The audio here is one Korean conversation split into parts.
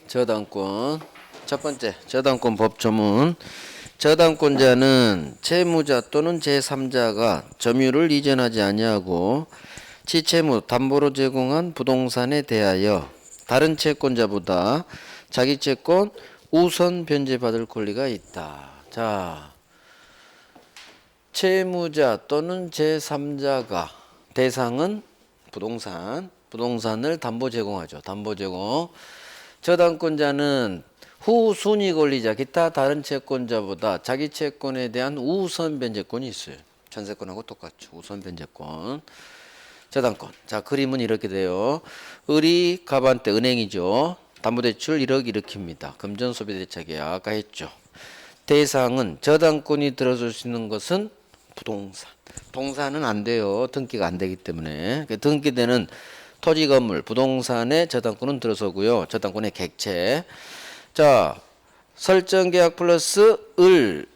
저당권 첫 번째 저당권 법조문. 저당권자는 채무자 또는 제3자가 점유를 이전하지 아니하고 지채무 담보로 제공한 부동산에 대하여 다른 채권자보다 자기 채권 우선 변제받을 권리가 있다. 자, 채무자 또는 제3자가 대상은 부동산을 담보 제공하죠. 담보 제공. 저당권자는 후순위 권리자 기타 다른 채권자보다 자기 채권에 대한 우선 변제권이 있어요. 전세권하고 똑같죠. 우선 변제권. 저당권. 자, 그림은 이렇게 돼요. 을이 가반대 은행이죠. 담보대출 1억 일으킵니다. 금전소비대차계약 아까 했죠. 대상은 저당권이 들어줄 수 있는 것은 부동산. 동산은 안 돼요. 등기가 안 되기 때문에. 등기되는 토지 건물, 부동산의 저당권은 들어서고요. 저당권의 객체. 자, 설정 계약 플러스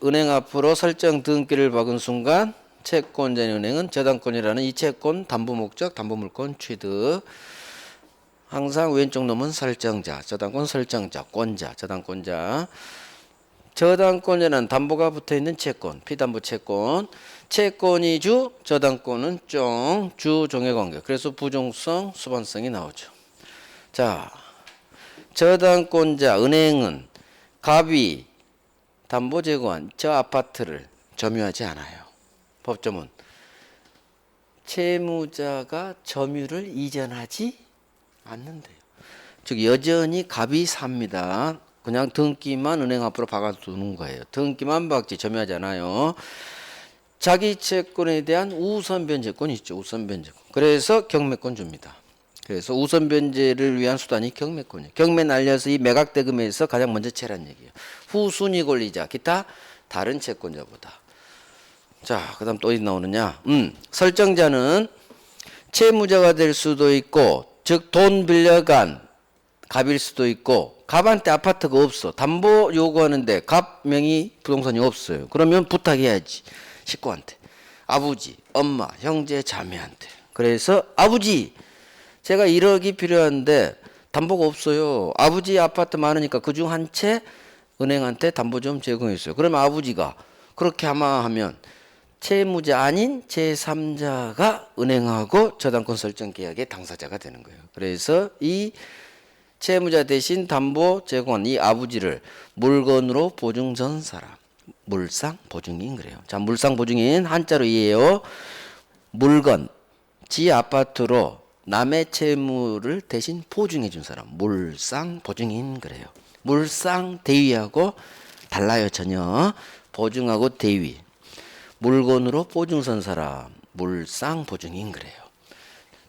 은행 앞으로 설정 등기를 박은 순간 채권자인 은행은 저당권이라는 이 채권 담보 목적, 담보 물권 취득. 항상 왼쪽 놈은 설정자, 저당권 설정자, 권자, 저당권자. 저당권자는 담보가 붙어 있는 채권, 피담보 채권. 채권이 주, 저당권은 종, 주종의 관계. 그래서 부종성, 수반성이 나오죠. 자, 저당권자 은행은 갑이 담보 제공한 저 아파트를 점유하지 않아요. 법조문. 채무자가 점유를 이전하지 않는데요. 즉 여전히 갑이 삽니다. 그냥 등기만 은행 앞으로 박아두는 거예요. 등기만 박지 점유하지 않아요. 자기 채권에 대한 우선 변제권이 있죠. 우선 변제권. 그래서 경매권 줍니다. 그래서 우선 변제를 위한 수단이 경매권이에요. 경매 날려서 이 매각대금에서 가장 먼저 채란 얘기예요. 후순위 권리자 기타 다른 채권자보다. 자, 그다음 또 어디 나오느냐? 설정자는 채무자가 될 수도 있고, 즉 돈 빌려간 갑일 수도 있고, 갑한테 아파트가 없어. 담보 요구하는데 갑 명의 부동산이 없어요. 그러면 부탁해야지. 식구한테. 아버지, 엄마, 형제, 자매한테. 그래서 아버지, 제가 1억이 필요한데 담보가 없어요. 아버지 아파트 많으니까 그중 한 채 은행한테 담보 좀 제공했어요. 그러면 아버지가 그렇게 하면 채무자 아닌 제3자가 은행하고 저당권 설정 계약의 당사자가 되는 거예요. 그래서 이 채무자 대신 담보 제공한 이 아버지를 물건으로 보증선 사람, 물상 보증인 그래요. 자, 물상 보증인 한자로 이해해요. 물건, 지 아파트로 남의 채무를 대신 보증해 준 사람, 물상 보증인 그래요. 물상 대위하고 달라요. 전혀. 보증하고 대위. 물건으로 보증선 사람, 물상 보증인 그래요.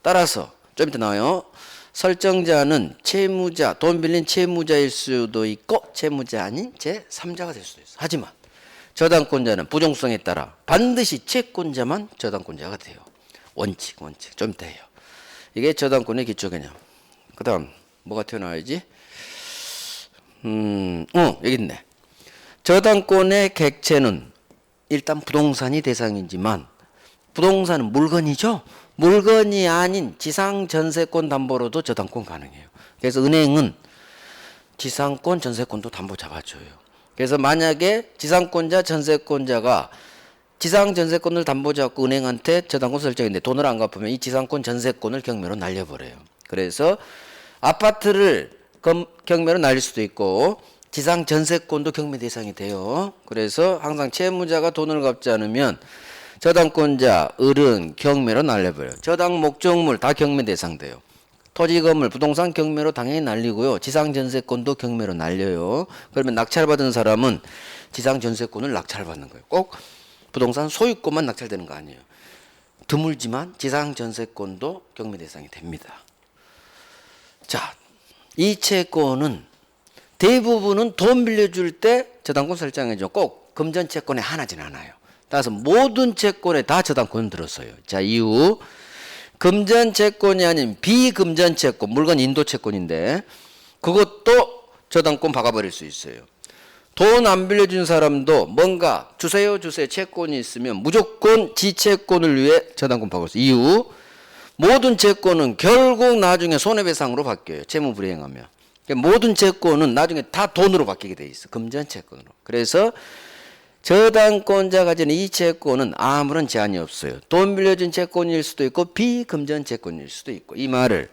따라서 좀 이따 나와요. 설정자는 채무자, 돈 빌린 채무자일 수도 있고 채무자 아닌 제3자가 될 수도 있어. 하지만 저당권자는 부종성에 따라 반드시 채권자만 저당권자가 돼요. 원칙. 좀 이따 해요. 이게 저당권의 기초 개념. 그 다음 뭐가 튀어나와야지? 여기 있네. 저당권의 객체는 일단 부동산이 대상이지만 부동산은 물건이죠. 물건이 아닌 지상 전세권 담보로도 저당권 가능해요. 그래서 은행은 지상권 전세권도 담보 잡아줘요. 그래서 만약에 지상권자 전세권자가 지상 전세권을 담보 잡고 은행한테 저당권 설정했는데 돈을 안 갚으면 이 지상권 전세권을 경매로 날려버려요. 그래서 아파트를 경매로 날릴 수도 있고 지상 전세권도 경매 대상이 돼요. 그래서 항상 채무자가 돈을 갚지 않으면 저당권자, 을은 경매로 날려버려요. 저당 목적물 다 경매 대상 돼요. 토지 건물, 부동산 경매로 당연히 날리고요. 지상 전세권도 경매로 날려요. 그러면 낙찰받은 사람은 지상 전세권을 낙찰받는 거예요. 꼭 부동산 소유권만 낙찰되는 거 아니에요. 드물지만 지상 전세권도 경매 대상이 됩니다. 자, 이 채권은 대부분은 돈 빌려줄 때 저당권 설정해줘. 꼭 금전 채권에 하나진 않아요. 따라서 모든 채권에 다 저당권은 들었어요. 자, 이후 금전 채권이 아닌 비금전 채권, 물건 인도 채권인데 그것도 저당권 박아버릴 수 있어요. 돈 안 빌려준 사람도 뭔가 주세요 채권이 있으면 무조건 지채권을 위해 저당권 박을 수 있어요. 이후 모든 채권은 결국 나중에 손해배상으로 바뀌어요. 채무 불이행하면. 모든 채권은 나중에 다 돈으로 바뀌게 돼 있어. 금전 채권으로. 그래서 저당권자가 가지는 이 채권은 아무런 제한이 없어요. 돈 빌려준 채권일 수도 있고 비금전 채권일 수도 있고. 이 말을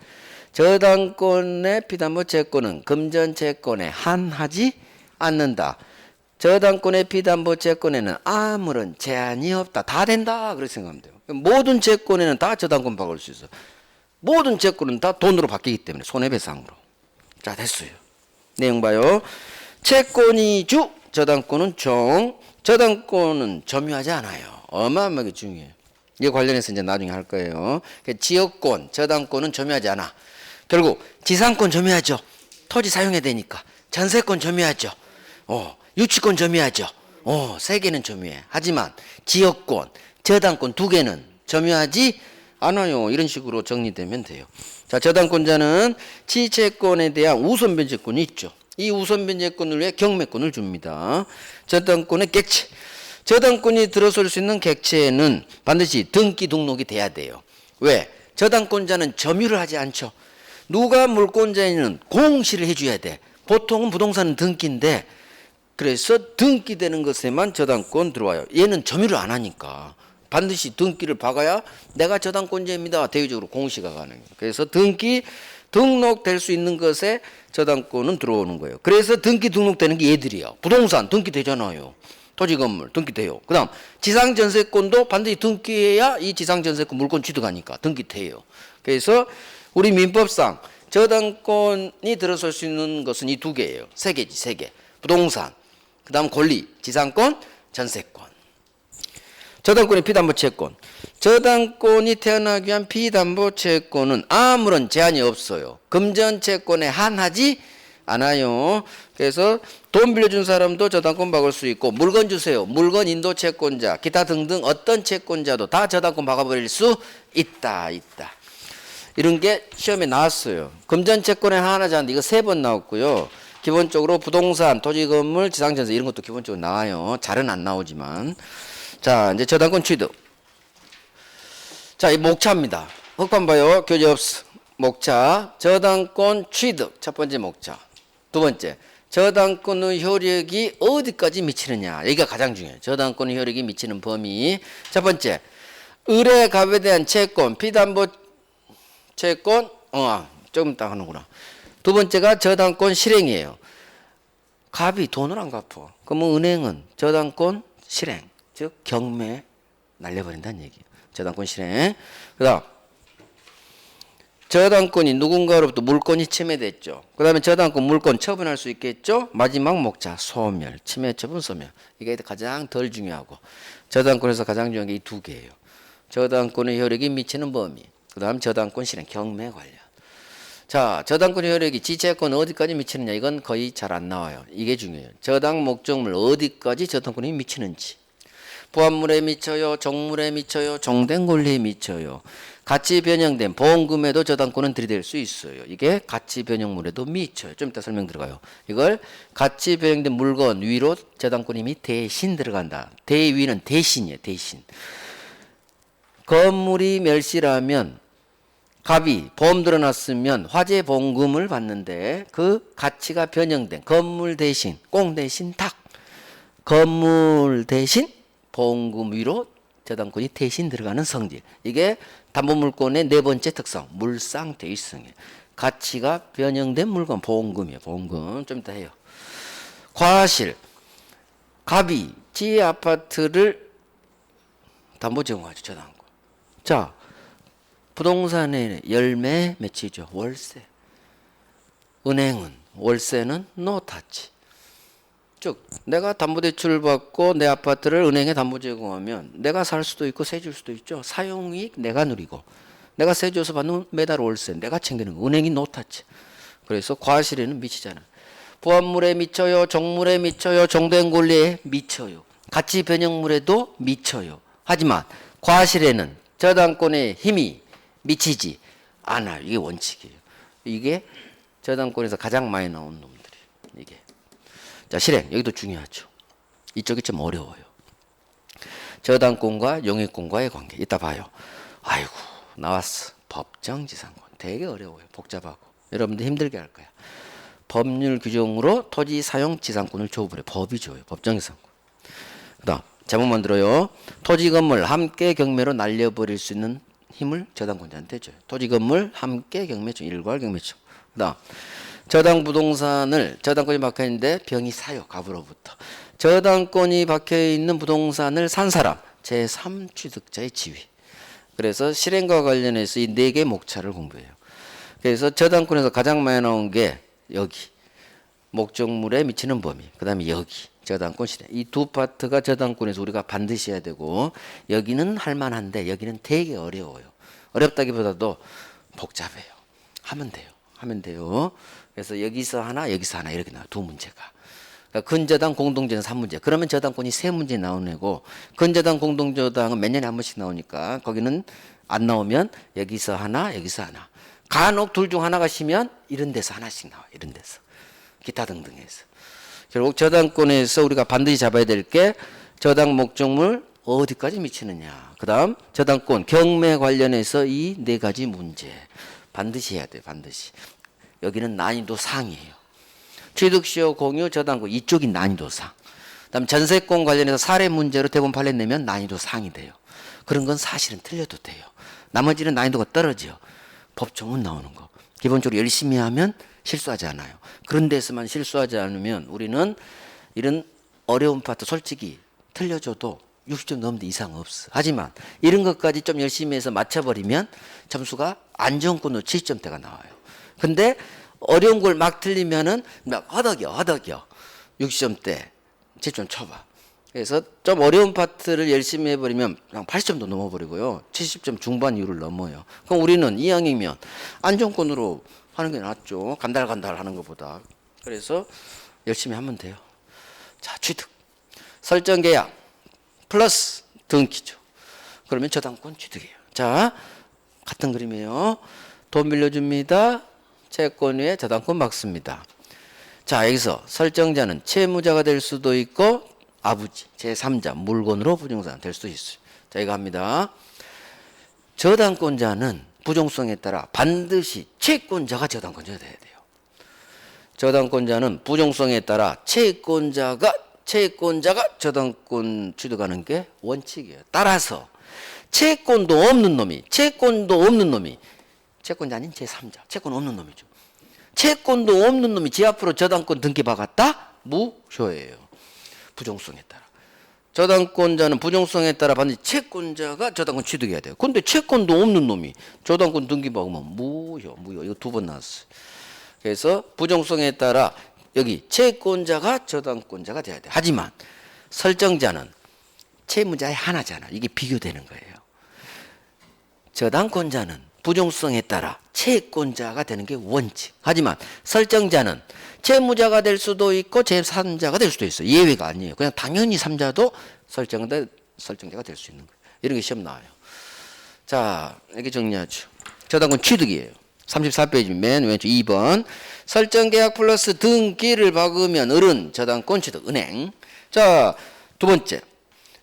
저당권의 피담보 채권은 금전 채권에 한하지 않는다. 저당권의 피담보 채권에는 아무런 제한이 없다. 다 된다. 그렇게 생각하면 돼요. 모든 채권에는 다 저당권 박을 수 있어. 모든 채권은 다 돈으로 바뀌기 때문에 손해배상으로. 자, 됐어요. 내용 봐요. 채권이 주, 저당권은 종. 저당권은 점유하지 않아요. 어마어마하게 중요해요. 이에 관련해서 이제 나중에 할 거예요. 지역권, 저당권은 점유하지 않아. 결국 지상권 점유하죠. 토지 사용해야 되니까. 전세권 점유하죠. 유치권 점유하죠. 세 개는 점유해. 하지만 지역권, 저당권 두 개는 점유하지 않아요. 이런 식으로 정리되면 돼요. 자, 저당권자는 지채권에 대한 우선 변제권이 있죠. 이 우선 변제권을 위해 경매권을 줍니다. 저당권의 객체. 저당권이 들어설 수 있는 객체에는 반드시 등기 등록이 돼야 돼요. 왜? 저당권자는 점유를 하지 않죠. 누가 물권자에는 공시를 해줘야 돼. 보통은 부동산은 등기인데 그래서 등기되는 것에만 저당권 들어와요. 얘는 점유를 안 하니까. 반드시 등기를 박아야 내가 저당권자입니다. 대외적으로 공시가 가능해요. 그래서 등기 등록될 수 있는 것에 저당권은 들어오는 거예요. 그래서 등기 등록되는 게 얘들이야. 부동산 등기되잖아요. 토지 건물 등기돼요. 그 다음 지상전세권도 반드시 등기해야 이 지상전세권 물권 취득하니까 등기돼요. 그래서 우리 민법상 저당권이 들어설 수 있는 것은 이 두 개예요. 세 개지, 세 개. 부동산, 그 다음 권리, 지상권, 전세권. 저당권의 피담보채권. 저당권이 태어나기 위한 피담보채권은 아무런 제한이 없어요. 금전채권에 한하지 않아요. 그래서 돈 빌려준 사람도 저당권 박을 수 있고 물건 주세요. 물건 인도 채권자, 기타 등등 어떤 채권자도 다 저당권 박아버릴 수 있다. 이런 게 시험에 나왔어요. 금전채권에 한하지 않는데 이거 3번 나왔고요. 기본적으로 부동산, 토지 건물, 지상전세 이런 것도 기본적으로 나와요. 잘은 안 나오지만. 자, 이제 저당권 취득. 자, 이 목차입니다. 흑판 봐요. 교재 없어. 목차. 저당권 취득. 첫 번째 목차. 두 번째. 저당권의 효력이 어디까지 미치느냐. 여기가 가장 중요해요. 저당권의 효력이 미치는 범위. 첫 번째. 의뢰갑에 대한 채권, 피담보 채권, 조금 이따 하는구나. 두 번째가 저당권 실행이에요. 갑이 돈을 안 갚아. 그러면 은행은 저당권 실행. 즉 경매 날려버린다는 얘기예요. 저당권 실행. 그 다음 저당권이 누군가로부터 물건이 침해됐죠. 그 다음에 저당권 물건 처분할 수 있겠죠. 마지막 목차 소멸, 침해 처분 소멸. 이게 가장 덜 중요하고 저당권에서 가장 중요한 게 이 두 개예요. 저당권의 효력이 미치는 범위. 그 다음 저당권 실행 경매 관련. 자, 저당권의 효력이 지채권 어디까지 미치느냐. 이건 거의 잘 안 나와요. 이게 중요해요. 저당 목적물 어디까지 저당권이 미치는지. 부합물에 미쳐요, 종물에 미쳐요, 종된 권리에 미쳐요. 가치 변형된 보험금에도 저당권은 들이댈 수 있어요. 이게 가치 변형물에도 미쳐요. 좀 이따 설명 들어가요. 이걸 가치 변형된 물건 위로 저당권 힘이 대신 들어간다. 대위는 대신이에요. 대신. 건물이 멸실하면 갑이 보험 들어놨으면 화재 보험금을 받는데 그 가치가 변형된 건물 대신 꽁 대신 닭. 건물 대신 보험금 위로 저당권이 대신 들어가는 성질. 이게 담보물권의 네 번째 특성. 물상대위성이에요. 가치가 변형된 물건 보험금이에요. 보험금. 좀 이따 해요. 과실. 갑이 지 아파트를 담보 제공하죠. 저당권. 자, 부동산의 열매 며칠이죠. 월세. 은행은 월세는 노타치. 즉 내가 담보대출 받고 내 아파트를 은행에 담보 제공하면 내가 살 수도 있고 세 줄 수도 있죠. 사용이익 내가 누리고 내가 세 줘서 받는 매달 월세 내가 챙기는 거. 은행이 노타치. 그래서 과실에는 미치잖아. 부합물에 미쳐요. 종물에 미쳐요. 종된 권리에 미쳐요. 가치 변형물에도 미쳐요. 하지만 과실에는 저당권의 힘이 미치지 않아요. 이게 원칙이에요. 이게 저당권에서 가장 많이 나온 놈들이에요. 이게. 자, 실행. 여기도 중요하죠. 이쪽이 좀 어려워요. 저당권과 용익권과의 관계. 이따 봐요. 아이고, 나왔어. 법정지상권. 되게 어려워요. 복잡하고. 여러분들 힘들게 할 거야. 법률 규정으로 토지 사용 지상권을 줘버려요. 법이 줘요. 법정지상권. 그다음 제목만 들어요. 토지 건물 함께 경매로 날려버릴 수 있는 힘을 저당권자한테 줘요. 토지 건물 함께 경매청, 일괄 경매청. 그다음 저당 부동산을 저당권이 박혀 있는데 병이 사요. 갑으로부터. 저당권이 박혀 있는 부동산을 산 사람 제3 취득자의 지위. 그래서 실행과 관련해서 이 4개 목차를 공부해요. 그래서 저당권에서 가장 많이 나온 게 여기 목적물에 미치는 범위, 그 다음에 여기 저당권 실행. 이 두 파트가 저당권에서 우리가 반드시 해야 되고, 여기는 할만한데 여기는 되게 어려워요. 어렵다기보다도 복잡해요. 하면 돼요. 그래서 여기서 하나 이렇게 나와요. 두 문제가. 그러니까 근저당 공동저당 3문제. 그러면 저당권이 3문제 나오는 애고, 근저당 공동저당은 몇 년에 한 번씩 나오니까 거기는 안 나오면 여기서 하나. 간혹 둘 중 하나가 쉬면 이런 데서 하나씩 나와요. 이런 데서. 기타 등등 해서. 결국 저당권에서 우리가 반드시 잡아야 될 게 저당 목적물 어디까지 미치느냐. 그 다음 저당권 경매 관련해서 이 4가지 문제 반드시 해야 돼요. 반드시. 여기는 난이도 상이에요. 취득시효 공유 저당권 이쪽이 난이도 상. 그다음 전세권 관련해서 사례 문제로 대본 판례 내면 난이도 상이 돼요. 그런 건 사실은 틀려도 돼요. 나머지는 난이도가 떨어져. 법정은 나오는 거. 기본적으로 열심히 하면 실수하지 않아요. 그런 데서만 실수하지 않으면 우리는 이런 어려운 파트 솔직히 틀려줘도 60점 넘는 이상 없어. 하지만 이런 것까지 좀 열심히 해서 맞춰버리면 점수가 안정권으로 70점대가 나와요. 근데 어려운 걸 막 틀리면은 막 허덕여 60점대 70점 쳐봐. 그래서 좀 어려운 파트를 열심히 해버리면 그냥 80점도 넘어버리고요. 70점 중반 이후를 넘어요. 그럼 우리는 이왕이면 안정권으로 하는 게 낫죠. 간달간달 하는 것보다. 그래서 열심히 하면 돼요. 자, 취득. 설정 계약 플러스 등기죠. 그러면 저당권 취득이에요. 자, 같은 그림이에요. 돈 빌려줍니다. 채권 위에 저당권 막습니다. 자, 여기서 설정자는 채무자가 될 수도 있고 아버지, 제3자, 물건으로 부정상 될 수도 있어요. 자, 이거 합니다. 저당권자는 부정성에 따라 반드시 채권자가 저당권자가 돼야 돼요. 저당권자는 부정성에 따라 채권자가 저당권 취득하는 게 원칙이에요. 따라서 채권도 없는 놈이 채권자 아닌 제3자, 채권 없는 놈이죠. 채권도 없는 놈이 지 앞으로 저당권 등기 박았다? 무효예요. 부정성에 따라. 저당권자는 부정성에 따라 반드시 채권자가 저당권 취득해야 돼요. 근데 채권도 없는 놈이 저당권 등기 박으면 무효. 이거 2번 나왔어요. 그래서 부정성에 따라 여기 채권자가 저당권자가 돼야 돼. 하지만 설정자는 채무자의 하나잖아. 이게 비교되는 거예요. 저당권자는 부정성에 따라 채권자가 되는 게 원칙. 하지만 설정자는 채무자가 될 수도 있고 제3자가 될 수도 있어요. 예외가 아니에요. 그냥 당연히 3자도 설정자가 될 수 있는 거예요. 이런 게 시험 나와요. 자, 이렇게 정리하죠. 저당권 취득이에요. 34페이지 맨 왼쪽 2번. 설정계약 플러스 등기를 박으면 어른 저당권 취득 은행. 자, 두 번째.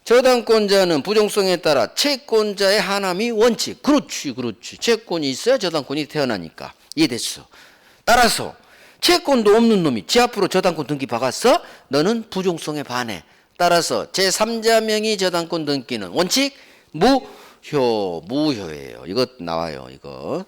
저당권자는 부정성에 따라 채권자의 하남이 원칙. 그렇지. 채권이 있어야 저당권이 태어나니까. 이해됐어. 따라서 채권도 없는 놈이 지 앞으로 저당권 등기 박았어? 너는 부정성에 반해. 따라서 제3자 명의 저당권 등기는 원칙 무효예요. 이거 나와요. 이거.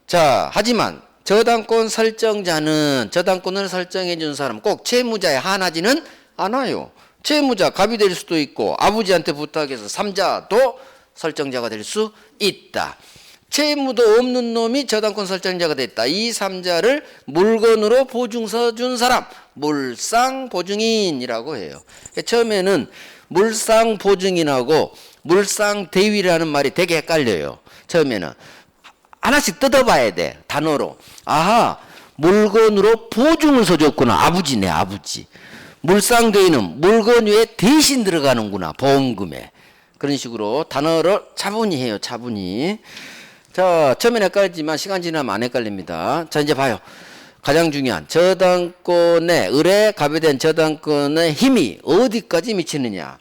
자, 하지만 저당권 설정자는 저당권을 설정해 준 사람 꼭 채무자에 한하지는 않아요. 채무자 갑이 될 수도 있고 아버지한테 부탁해서 3자도 설정자가 될 수 있다. 채무도 없는 놈이 저당권 설정자가 됐다. 이 3자를 물건으로 보증서 준 사람 물상보증인이라고 해요. 처음에는 물상보증인하고 물상대위라는 말이 되게 헷갈려요. 처음에는 하나씩 뜯어봐야 돼. 단어로. 아하, 물건으로 보증을 서줬구나. 아버지네, 아버지. 물상대위는 물건 위에 대신 들어가는구나. 보험금에. 그런 식으로 단어를 차분히 해요. 차분히. 자, 처음엔 헷갈리지만 시간 지나면 안 헷갈립니다. 자, 이제 봐요. 가장 중요한 저당권의 을에 가비된 저당권의 힘이 어디까지 미치느냐.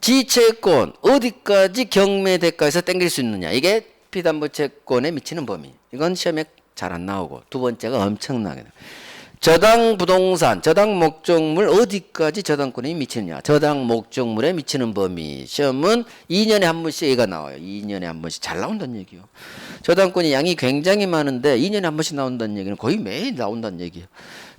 지채권 어디까지 경매 대가에서 땡길 수 있느냐. 이게 피담보채권에 미치는 범위. 이건 시험에 잘 안 나오고 두 번째가 엄청나게 저당 부동산, 저당 목적물 어디까지 저당권이 미치느냐. 저당 목적물에 미치는 범위. 시험은 2년에 한 번씩 얘가 나와요. 2년에 한 번씩 잘 나온다는 얘기요. 저당권이 양이 굉장히 많은데 2년에 한 번씩 나온다는 얘기는 거의 매일 나온다는 얘기예요.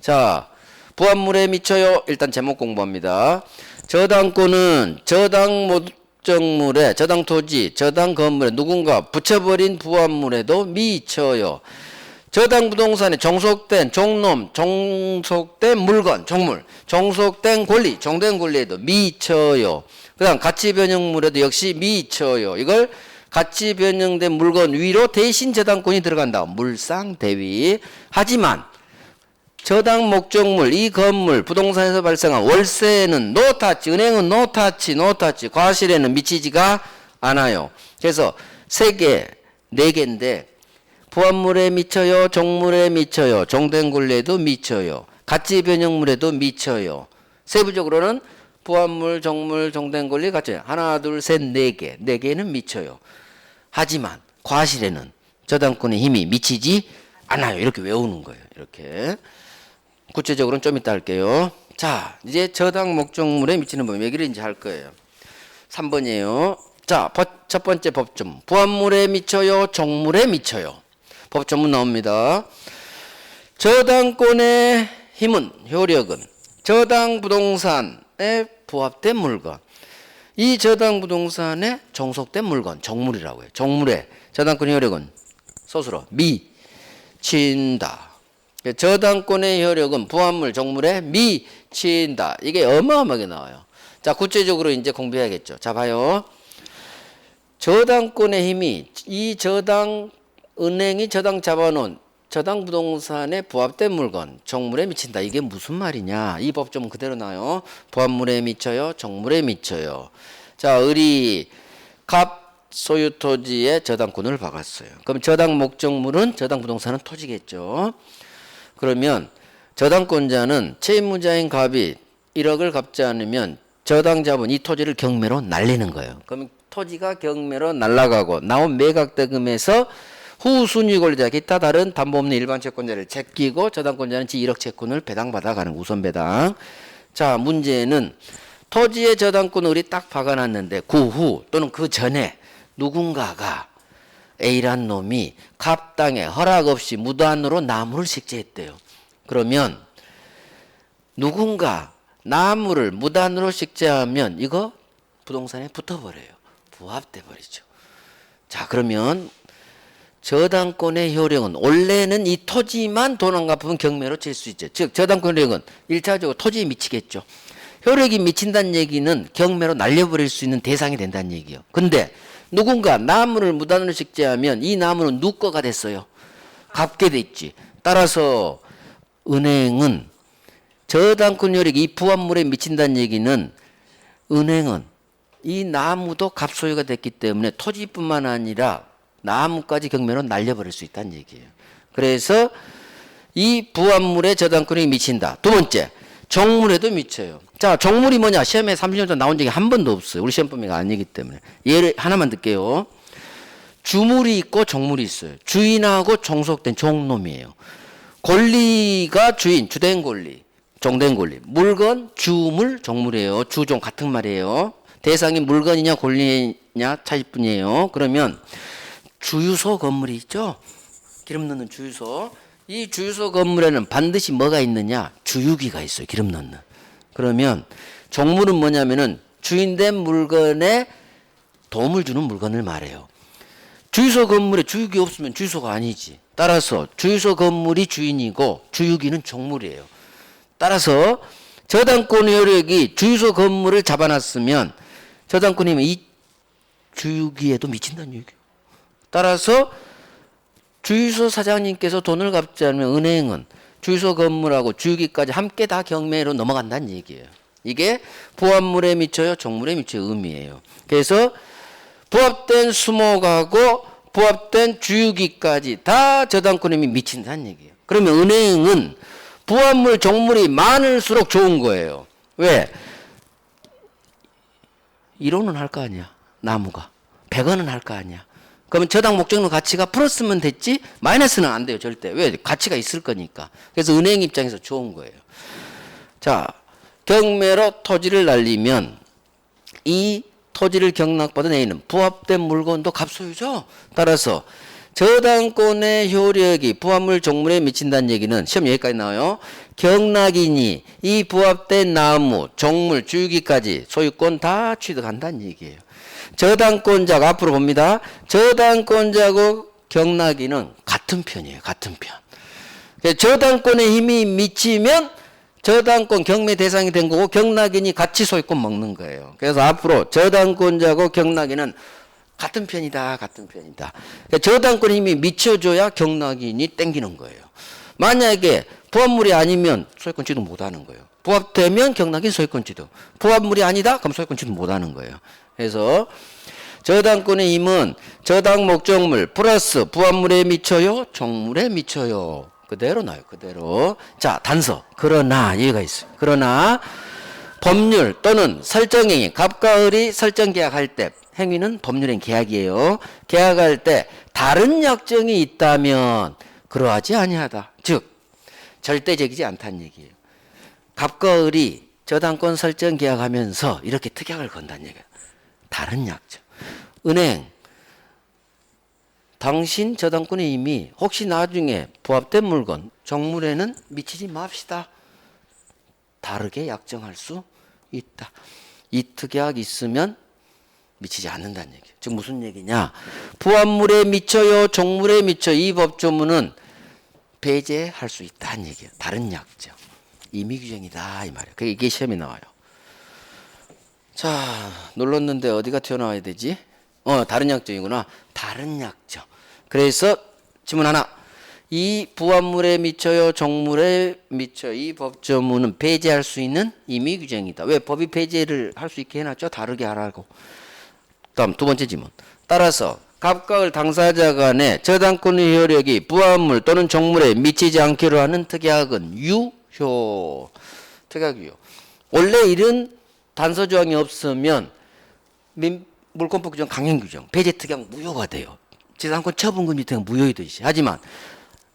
자, 부합물에 미쳐요. 일단 제목 공부합니다. 저당권은 저당 목적물에, 저당 토지, 저당 건물에 누군가 붙여버린 부합물에도 미쳐요. 저당 부동산에 종속된 종놈, 종속된 물건, 종물, 종속된 권리, 종된 권리에도 미쳐요. 그 다음 가치 변형물에도 역시 미쳐요. 이걸 가치 변형된 물건 위로 대신 저당권이 들어간다. 물상 대위. 하지만 저당 목적물, 이 건물, 부동산에서 발생한 월세는 노타치, 은행은 노타치, 과실에는 미치지가 않아요. 그래서 3개, 4개인데 부합물에 미쳐요, 종물에 미쳐요, 종된 권리에도 미쳐요, 가치 변형물에도 미쳐요. 세부적으로는 부합물, 종물, 종된 권리, 가치 하나, 둘, 셋, 4개, 4개는 미쳐요. 하지만 과실에는 저당권의 힘이 미치지 않아요. 이렇게 외우는 거예요. 이렇게 구체적으로는 좀 이따 할게요. 자, 이제 저당 목적물에 미치는 범위 얘기를 이제 할 거예요. 3번이에요. 자, 첫 번째 법점. 부합물에 미쳐요, 종물에 미쳐요. 법조문 나옵니다. 저당권의 힘은, 효력은 저당 부동산에 부합된 물건, 이 저당 부동산에 종속된 물건, 종물이라고 해요. 종물의 저당권의 효력은 소수로 미친다. 저당권의 효력은 부합물, 종물에 미친다. 이게 어마어마하게 나와요. 자, 구체적으로 이제 공부해야겠죠. 자, 봐요. 저당권의 힘이 이 저당 은행이 저당 잡아놓은 저당 부동산에 부합된 물건, 종물에 미친다. 이게 무슨 말이냐? 이 법조문 그대로 나요. 부합물에 미쳐요, 종물에 미쳐요. 자, 을이 갑 소유 토지에 저당권을 박았어요. 그럼 저당 목적물은 저당 부동산은 토지겠죠. 그러면 저당권자는 채무자인 갑이 1억을 갚지 않으면 저당 잡은 이 토지를 경매로 날리는 거예요. 그럼 토지가 경매로 날아가고 나온 매각대금에서 후순위 권리자 기타 다른 담보 없는 일반 채권자를 제끼고 저당권자는 지 1억 채권을 배당받아 가는 우선 배당. 자, 문제는 토지의 저당권을 우리 딱 박아놨는데 그 후 또는 그 전에 누군가가 A란 놈이 갑 땅에 허락 없이 무단으로 나무를 식재했대요. 그러면 누군가 나무를 무단으로 식재하면 이거 부동산에 붙어버려요. 부합돼 버리죠. 자, 그러면 저당권의 효력은 원래는 이 토지만 돈 안 갚으면 경매로 칠 수 있죠. 즉 저당권 효력은 1차적으로 토지에 미치겠죠. 효력이 미친다는 얘기는 경매로 날려버릴 수 있는 대상이 된다는 얘기예요. 근데 누군가 나무를 무단으로 식재하면 이 나무는 누구 거가 됐어요. 갚게 됐지. 따라서 은행은 저당권 효력이 이 부합물에 미친다는 얘기는 은행은 이 나무도 갑소유가 됐기 때문에 토지뿐만 아니라 나무까지 경매로 날려버릴 수 있다는 얘기예요. 그래서 이 부합물에 저당권이 미친다. 두 번째, 종물에도 미쳐요. 자, 종물이 뭐냐? 시험에 30년 동안 나온 적이 한 번도 없어요. 우리 시험 범위가 아니기 때문에. 예를 하나만 들게요. 주물이 있고 종물이 있어요. 주인하고 종속된 종놈이에요. 권리가 주인, 주된 권리, 종된 권리. 물건, 주물, 종물이에요. 주종 같은 말이에요. 대상이 물건이냐 권리냐 차이뿐이에요. 그러면 주유소 건물이 있죠. 기름 넣는 주유소. 이 주유소 건물에는 반드시 뭐가 있느냐? 주유기가 있어요. 기름 넣는. 그러면 종물은 뭐냐면은 주인된 물건에 도움을 주는 물건을 말해요. 주유소 건물에 주유기 없으면 주유소가 아니지. 따라서 주유소 건물이 주인이고 주유기는 종물이에요. 따라서 저당권 효력이 주유소 건물을 잡아놨으면 저당권이면 이 주유기에도 미친다는 얘기예요. 따라서 주유소 사장님께서 돈을 갚지 않으면 은행은 주유소 건물하고 주유기까지 함께 다 경매로 넘어간다는 얘기예요. 이게 부합물에 미쳐요, 종물에 미쳐요 의미예요. 그래서 부합된 수목하고 부합된 주유기까지 다 저당권에 미친다는 얘기예요. 그러면 은행은 부합물, 종물이 많을수록 좋은 거예요. 왜? 1호는 할 거 아니야. 나무가. 100원은 할 거 아니야. 그러면 저당 목적물 가치가 플러스면 됐지 마이너스는 안 돼요. 절대. 왜? 가치가 있을 거니까. 그래서 은행 입장에서 좋은 거예요. 자, 경매로 토지를 날리면 이 토지를 경락받은 A는 부합된 물건도 갑소유죠. 따라서 저당권의 효력이 부합물 종물에 미친다는 얘기는 시험 여기까지 나와요. 경락인이 이 부합된 나무, 종물, 주유기까지 소유권 다 취득한다는 얘기예요. 저당권자가 앞으로 봅니다. 저당권자고 경락인은 같은 편이에요. 같은 편. 저당권의 힘이 미치면 저당권 경매 대상이 된 거고 경락인이 같이 소유권 먹는 거예요. 그래서 앞으로 저당권자고 경락인은 같은 편이다. 같은 편이다. 저당권 힘이 미쳐줘야 경락인이 땡기는 거예요. 만약에 부합물이 아니면 소유권 취득 못하는 거예요. 부합되면 경락인 소유권 취득. 부합물이 아니다? 그럼 소유권 취득 못하는 거예요. 그래서 저당권의 힘은 저당 목적물 플러스 부합물에 미쳐요? 종물에 미쳐요. 그대로 나요. 그대로. 자, 단서. 그러나 얘가 있어요. 그러나 법률 또는 설정행위 갑과 을이 설정 계약할 때 행위는 법률행 계약이에요. 계약할 때 다른 약정이 있다면 그러하지 아니하다. 즉 절대적이지 않다는 얘기예요. 갑과 을이 저당권 설정 계약하면서 이렇게 특약을 건다는 얘기예요. 다른 약정. 은행 당신 저당권의 이미 혹시 나중에 부합된 물건 종물에는 미치지 맙시다. 다르게 약정할 수 있다. 이 특약 있으면 미치지 않는다는 얘기예요. 즉 무슨 얘기냐? 부합물에 미쳐요, 종물에 미쳐 이 법조문은 배제할 수 있다는 얘기예요. 다른 약정. 임의규정이다 이 말이에요. 이게 시험에 나와요. 자, 눌렀는데 어디가 튀어나와야 되지? 다른 약정이구나. 다른 약정. 그래서 질문 하나. 이 부합물에 미쳐요, 종물에 미쳐 이 법조문은 배제할 수 있는 임의규정이다. 왜? 법이 배제를 할 수 있게 해놨죠. 다르게 하라고. 다음 두 번째 질문. 따라서 갑과 을 당사자 간의 저당권의 효력이 부합물 또는 종물에 미치지 않기로 하는 특약은 유효. 특약 유효. 원래 이런 단서 조항이 없으면 물권법 규정 강행 규정 배제 특약 무효가 돼요. 지상권 처분금지 특약 무효이듯이. 하지만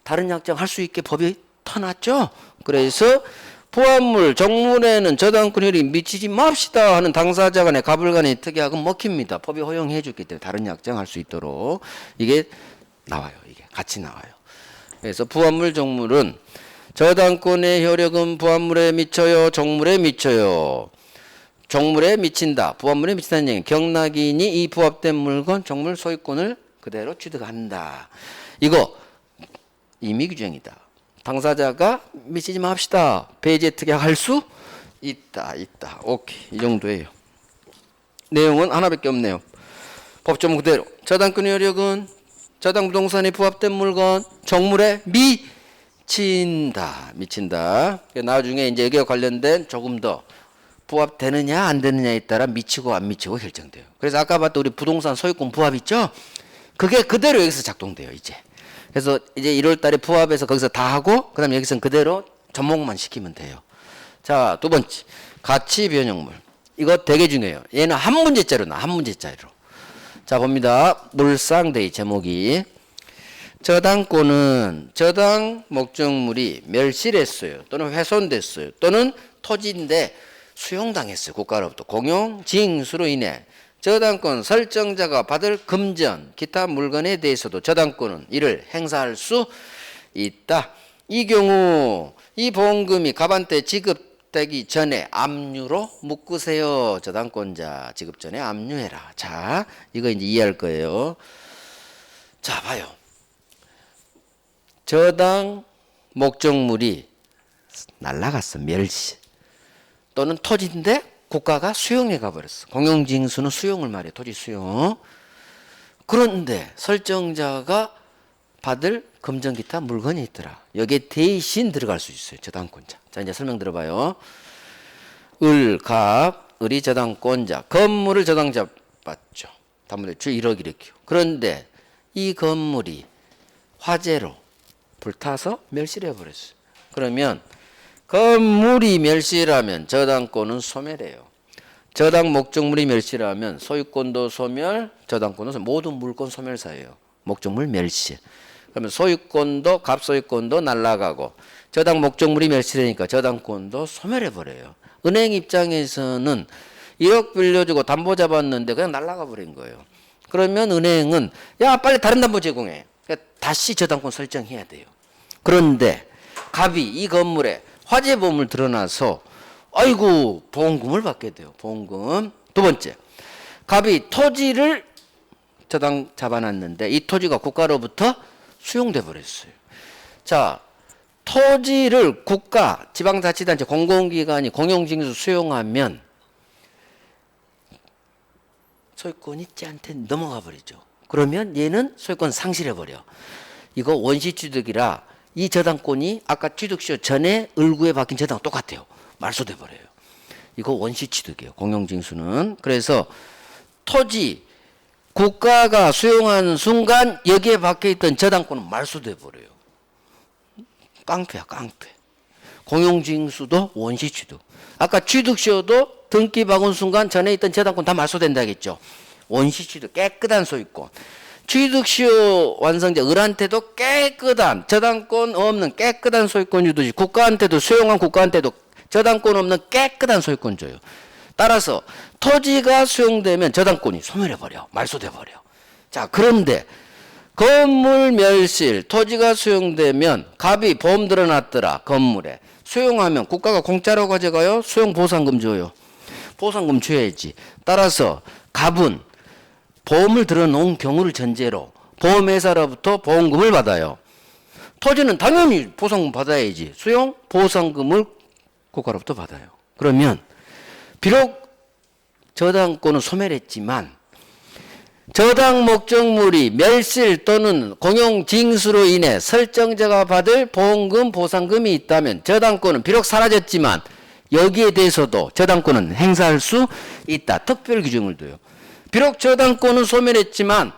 다른 약정 할 수 있게 법이 터놨죠. 그래서 부합물 종물에는 저당권 효력이 미치지 맙시다 하는 당사자 간의 갑을 간의 특약은 먹힙니다. 법이 허용해 줬기 때문에 다른 약정 할 수 있도록 이게 나와요. 이게 같이 나와요. 그래서 부합물 종물은 저당권의 효력은 부합물에 미쳐요, 종물에 미쳐요. 종물에 미친다. 부합물에 미친다는 얘기는 경락인이 이 부합된 물건, 종물 소유권을 그대로 취득한다. 이거 임의규정이다. 당사자가 미치지 맙시다. 배제 특약할 수 있다. 오케이. 이 정도예요. 내용은 하나밖에 없네요. 법조문 그대로. 저당권 효력은 저당 부동산에 부합된 물건, 종물에 미친다. 나중에 이제 여기와 관련된 조금 더 부합되느냐 안 되느냐에 따라 미치고 안 미치고 결정돼요. 그래서 아까 봤던 우리 부동산 소유권 부합 있죠? 그게 그대로 여기서 작동돼요. 이제. 그래서 이제 1월 달에 부합해서 거기서 다 하고 그다음 여기서는 그대로 접목만 시키면 돼요. 자, 두 번째. 가치 변형물. 이거 되게 중요해요. 얘는 한 문제짜리로 나. 한 문제짜리로. 자, 봅니다. 물상대의 제목이 저당권은 저당 목적물이 멸실했어요. 또는 훼손됐어요. 또는 토지인데 수용당했어요. 국가로부터 공용 징수로 인해 저당권 설정자가 받을 금전, 기타 물건에 대해서도 저당권은 이를 행사할 수 있다. 이 경우 이 보험금이 갑한테 지급되기 전에 압류로 묶으세요. 저당권자 지급 전에 압류해라. 자, 이거 이제 이해할 거예요. 자, 봐요. 저당 목적물이 날라갔어. 멸시. 또는 토지인데 국가가 수용해 가버렸어. 공용징수는 수용을 말해. 토지 수용. 그런데 설정자가 받을 금전 기타 물건이 있더라. 여기에 대신 들어갈 수 있어요. 저당권자. 자, 이제 설명 들어봐요. 을, 갑, 을이 저당권자. 건물을 저당자 받죠. 담보대출 1억 이렇게요. 그런데 이 건물이 화재로 불타서 멸실해 버렸어요. 그러면 건물이 멸실하면 저당권은 소멸해요. 저당 목적물이 멸실하면 소유권도 소멸, 저당권도 소멸, 모든 물권 소멸사예요. 목적물 멸실. 그러면 소유권도 갑소유권도 날라가고 저당 목적물이 멸실하니까 저당권도 소멸해버려요. 은행 입장에서는 1억 빌려주고 담보 잡았는데 그냥 날라가 버린 거예요. 그러면 은행은 야 빨리 다른 담보 제공해. 그러니까 다시 저당권 설정해야 돼요. 그런데 갑이 이 건물에 화재보험을 드러나서 아이고 보험금을 받게 돼요. 보험금. 두 번째, 갑이 토지를 저당 잡아놨는데 이 토지가 국가로부터 수용돼 버렸어요. 자, 토지를 국가, 지방자치단체, 공공기관이 공용징수 수용하면 소유권이 쟤한테 넘어가 버리죠. 그러면 얘는 소유권 상실해 버려. 이거 원시취득이라 이 저당권이 아까 취득시효 전에 을구에 박힌 저당 똑같아요. 말소돼 버려요. 이거 원시취득이에요. 공용징수는. 그래서 토지 국가가 수용하는 순간 여기에 박혀있던 저당권은 말소돼 버려요. 깡패야 깡패. 공용징수도 원시취득. 아까 취득시효도 등기 박은 순간 전에 있던 저당권 다 말소된다 했죠. 원시취득 깨끗한 소유권. 취득시효 완성자 을한테도 깨끗한 저당권 없는 깨끗한 소유권 주듯이 국가한테도 수용한 국가한테도 저당권 없는 깨끗한 소유권 줘요. 따라서 토지가 수용되면 저당권이 소멸해버려. 말소돼버려. 자, 그런데 건물 멸실 토지가 수용되면 갑이 보험 들어놨더라. 건물에. 수용하면 국가가 공짜로 가져가요? 수용 보상금 줘요. 보상금 줘야지. 따라서 갑은 보험을 들어놓은 경우를 전제로 보험회사로부터 보험금을 받아요. 토지는 당연히 보상금 받아야지. 수용 보상금을 국가로부터 받아요. 그러면 비록 저당권은 소멸했지만 저당 목적물이 멸실 또는 공용징수로 인해 설정자가 받을 보험금 보상금이 있다면 저당권은 비록 사라졌지만 여기에 대해서도 저당권은 행사할 수 있다. 특별 규정을 둬요. 비록 저당권은 소멸했지만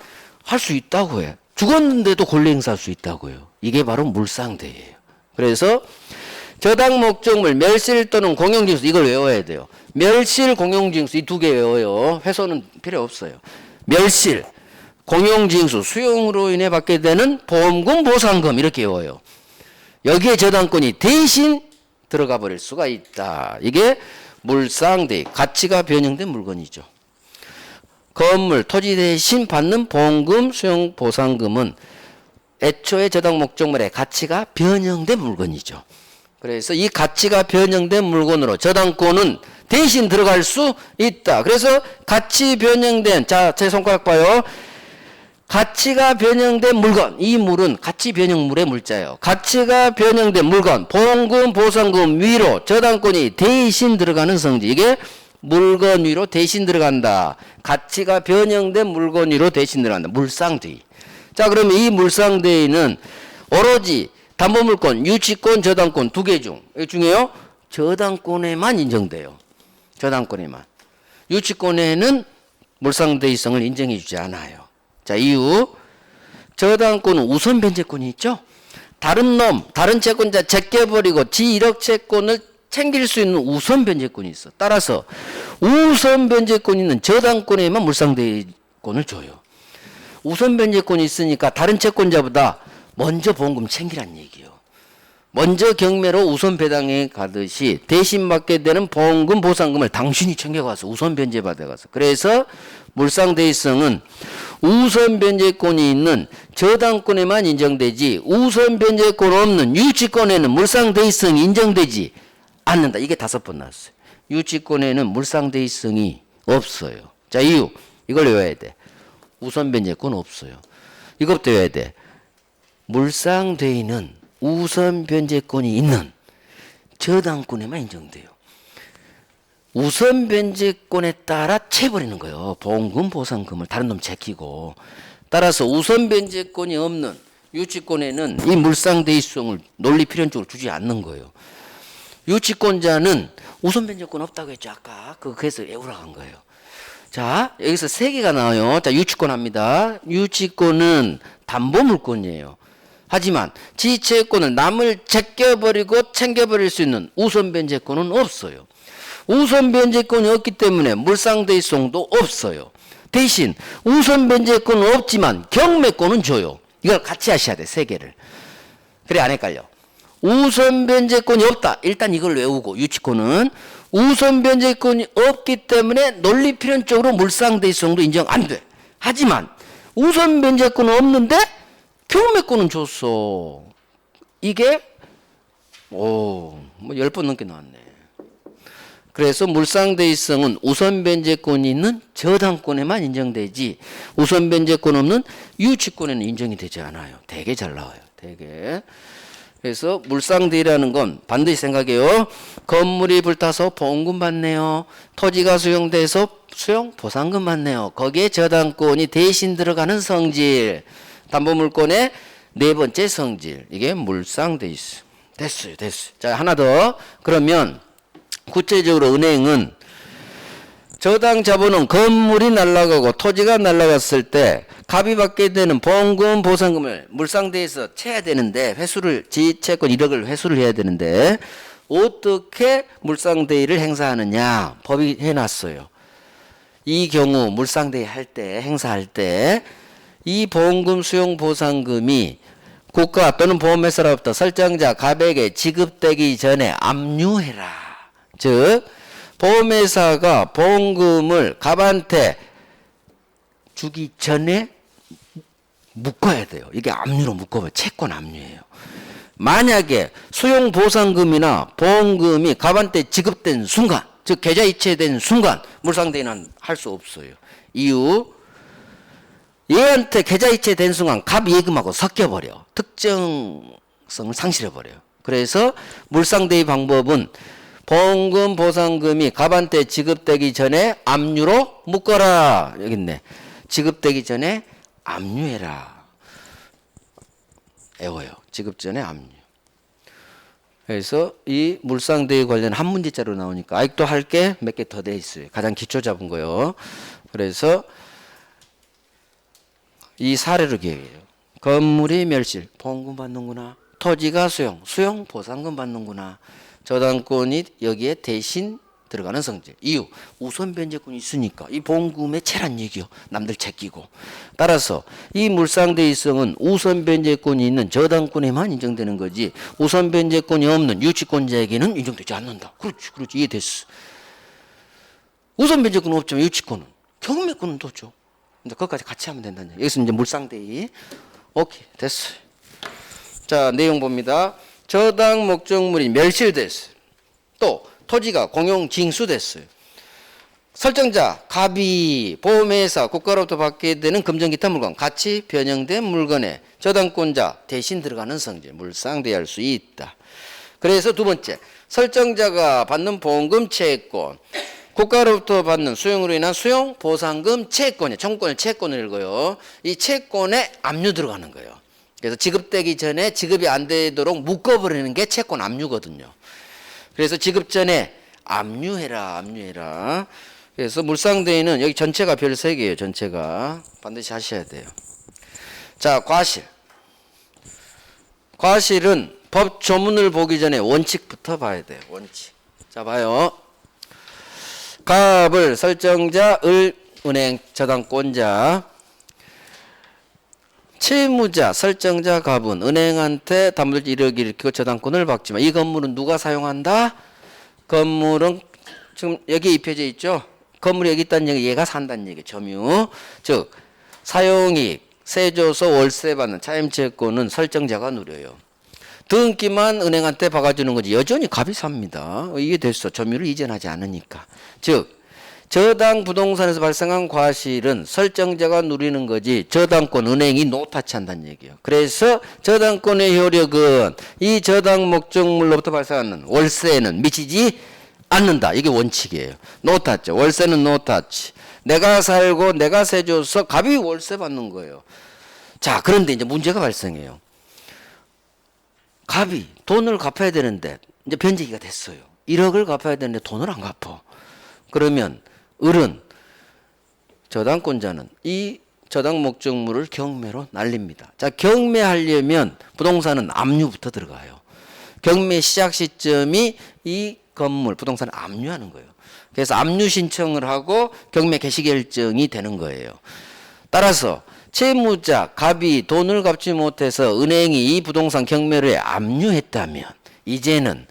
할 수 있다고 해요. 죽었는데도 권리 행사할 수 있다고요. 이게 바로 물상대예요. 그래서 저당 목적물 멸실 또는 공용징수 이걸 외워야 돼요. 멸실 공용징수 이 두 개 외워요. 회소는 필요 없어요. 멸실 공용징수 수용으로 인해 받게 되는 보험금 보상금 이렇게 외워요. 여기에 저당권이 대신 들어가 버릴 수가 있다. 이게 물상대 가치가 변형된 물건이죠. 건물 토지 대신 받는 보험금 수용 보상금은 애초에 저당 목적물의 가치가 변형된 물건이죠. 그래서 이 가치가 변형된 물건으로 저당권은 대신 들어갈 수 있다. 그래서 가치 변형된 자, 제 손가락 봐요. 가치가 변형된 물건. 이 물은 가치 변형물의 물자예요. 가치가 변형된 물건. 보험금, 보상금 위로 저당권이 대신 들어가는 성질. 이게 물건 위로 대신 들어간다. 가치가 변형된 물건 위로 대신 들어간다. 물상대의. 자, 그러면 이 물상대의는 오로지 담보물권, 유치권, 저당권 두 개 중에요. 저당권에만 인정돼요. 저당권에만. 유치권에는 물상대의성을 인정해 주지 않아요. 자, 이유. 저당권은 우선 변제권이 있죠. 다른 채권자 제껴버리고 지 1억 채권을 챙길 수 있는 우선 변제권이 있어. 따라서 우선 변제권이 있는 저당권에만 물상대의권을 줘요. 우선 변제권이 있으니까 다른 채권자보다 먼저 보험금 챙기란 얘기예요. 먼저 경매로 우선 배당에 가듯이 대신 받게 되는 보험금 보상금을 당신이 챙겨가서 우선 변제 받아가서. 그래서 물상대의성은 우선 변제권이 있는 저당권에만 인정되지 우선 변제권 없는 유치권에는 물상대의성이 인정되지 않는다. 이게 5번 나왔어요. 유치권에는 물상대의성이 없어요. 자, 이유. 이걸 외워야 돼. 우선 변제권 없어요. 이것도 외워야 돼. 물상대의는 우선 변제권이 있는 저당권에만 인정돼요. 우선 변제권에 따라 채버리는 거예요. 보험금, 보상금을 다른 놈 제끼고. 따라서 우선 변제권이 없는 유치권에는 이 물상대의성을 논리 필연적으로 주지 않는 거예요. 유치권자는 우선 변제권 없다고 했죠. 아까 그래서 외우라고 한 거예요. 자, 여기서 3개가 나와요. 자, 유치권 합니다. 유치권은 담보물권이에요. 하지만 지채권을 남을 제껴버리고 챙겨버릴 수 있는 우선 변제권은 없어요. 우선 변제권이 없기 때문에 물상대의성도 없어요. 대신 우선 변제권은 없지만 경매권은 줘요. 이걸 같이 하셔야 돼, 세 개를. 그래 안 헷갈려. 우선 변제권이 없다. 일단 이걸 외우고 유치권은 우선 변제권이 없기 때문에 논리 필연적으로 물상대의성도 인정 안 돼. 하지만 우선 변제권은 없는데 경매권은 줬어. 이게 뭐 10번 넘게 나왔네. 그래서 물상대의성은 우선 변제권이 있는 저당권에만 인정되지 우선 변제권 없는 유치권에는 인정이 되지 않아요. 되게 잘 나와요. 되게. 그래서 물상대의라는 건 반드시 생각해요. 건물이 불타서 보험금 받네요. 토지가 수용돼서 수용 보상금 받네요. 거기에 저당권이 대신 들어가는 성질. 담보물권의 네 번째 성질. 이게 물상대의성. 됐어요. 자, 하나 더. 그러면 구체적으로 은행은 저당 자본은 건물이 날아가고 토지가 날아갔을 때 갑이 받게 되는 보험금 보상금을 물상대에서 채야 되는데 회수를 지채권 1억을 회수를 해야 되는데 어떻게 물상대의를 행사하느냐 법이 해놨어요. 이 경우 물상대의 할 때 행사할 때 이 보험금 수용 보상금이 국가 또는 보험회사로부터 설정자 갑에게 지급되기 전에 압류해라. 즉 보험회사가 보험금을 갑한테 주기 전에 묶어야 돼요. 이게 압류로 묶어봐요. 채권 압류예요. 만약에 수용 보상금이나 보험금이 갑한테 지급된 순간, 즉 계좌 이체된 순간 물상대의는 할 수 없어요. 이유 얘한테 계좌 이체된 순간 갑 예금하고 섞여버려. 특정성을 상실해버려요. 그래서 물상대의 방법은 보험금 보상금이 갑한테 지급되기 전에 압류로 묶어라. 여기 있네. 지급되기 전에 압류해라. 애워요. 지급 전에 압류. 그래서 이 물상대의 관련 한 문제짜리로 나오니까 아직도 할 게 몇 개 더 돼 있어요. 가장 기초 잡은 거요. 그래서 이 사례로 기억해요. 건물이 멸실, 보험금 받는구나. 토지가 수용 보상금 받는구나. 저당권이 여기에 대신 들어가는 성질. 이유 우선 변제권이 있으니까 이 보험금의 채란 얘기요. 남들 제끼고. 따라서 이 물상대의성은 우선 변제권이 있는 저당권에만 인정되는 거지 우선 변제권이 없는 유치권자에게는 인정되지 않는다. 그렇지 이해됐어. 우선 변제권은 없지만 유치권은 경매권은 또 줘. 근데 그것까지 같이 하면 된다는 얘기. 여기서 이제 물상대의. 오케이 됐어요. 자 내용 봅니다. 저당 목적물이 멸실됐어요. 또 토지가 공용 징수됐어요. 설정자 갑이 보험회사 국가로부터 받게 되는 금전기타 물건 같이 변형된 물건에 저당권자 대신 들어가는 성질 물상대의할 수 있다. 그래서 두 번째 설정자가 받는 보험금 채권 국가로부터 받는 수용으로 인한 수용 보상금 채권이에요. 청구권을 채권을 읽어요. 이 채권에 압류 들어가는 거예요. 그래서 지급되기 전에 지급이 안 되도록 묶어버리는 게 채권 압류거든요. 그래서 지급 전에 압류해라. 그래서 물상대의는 여기 전체가 별 3개예요. 전체가 반드시 하셔야 돼요. 자, 과실은 법 조문을 보기 전에 원칙부터 봐야 돼요. 원칙. 자, 봐요. 갑을 설정자, 을 은행 저당권자, 채무자 설정자 갑은 은행한테 담보대출 1억 일으키고 저당권을 받지만 이 건물은 누가 사용한다? 건물은 지금 여기 입혀져 있죠. 건물이 여기 있다는 얘기 얘가 산다는 얘기 점유. 즉 사용이익, 세조서 월세 받는 차임채권은 설정자가 누려요. 등기만 은행한테 박아주는 거지 여전히 갑이 삽니다. 이게 됐어. 점유를 이전하지 않으니까. 즉 저당 부동산에서 발생한 과실은 설정자가 누리는 거지 저당권 은행이 노타치한다는 얘기예요. 그래서 저당권의 효력은 이 저당 목적물로부터 발생하는 월세에는 미치지 않는다. 이게 원칙이에요. 노타치. 월세는 노타치. 내가 살고 내가 세줘서 갑이 월세 받는 거예요. 자, 그런데 이제 문제가 발생해요. 갑이 돈을 갚아야 되는데 이제 변제기가 됐어요. 1억을 갚아야 되는데 돈을 안 갚아. 그러면 을은 저당권자는 이 저당 목적물을 경매로 날립니다. 자, 경매하려면 부동산은 압류부터 들어가요. 경매 시작 시점이 이 건물, 부동산을 압류하는 거예요. 그래서 압류 신청을 하고 경매 개시 결정이 되는 거예요. 따라서 채무자, 갑이 돈을 갚지 못해서 은행이 이 부동산 경매를 압류했다면 이제는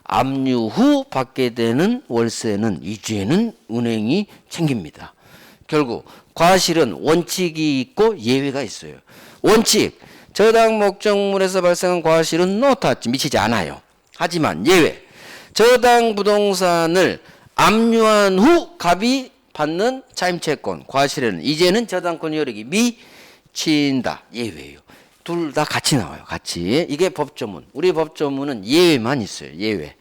압류 후 받게 되는 월세는 이제는 은행이 챙깁니다. 결국 과실은 원칙이 있고 예외가 있어요. 원칙, 저당 목적물에서 발생한 과실은 노타치 미치지 않아요. 하지만 예외, 저당 부동산을 압류한 후 갑이 받는 차임채권 과실에는 이제는 저당권 효력이 미친다. 예외예요. 둘 다 같이 나와요. 같이. 이게 법조문. 우리 법조문은 예외만 있어요. 예외.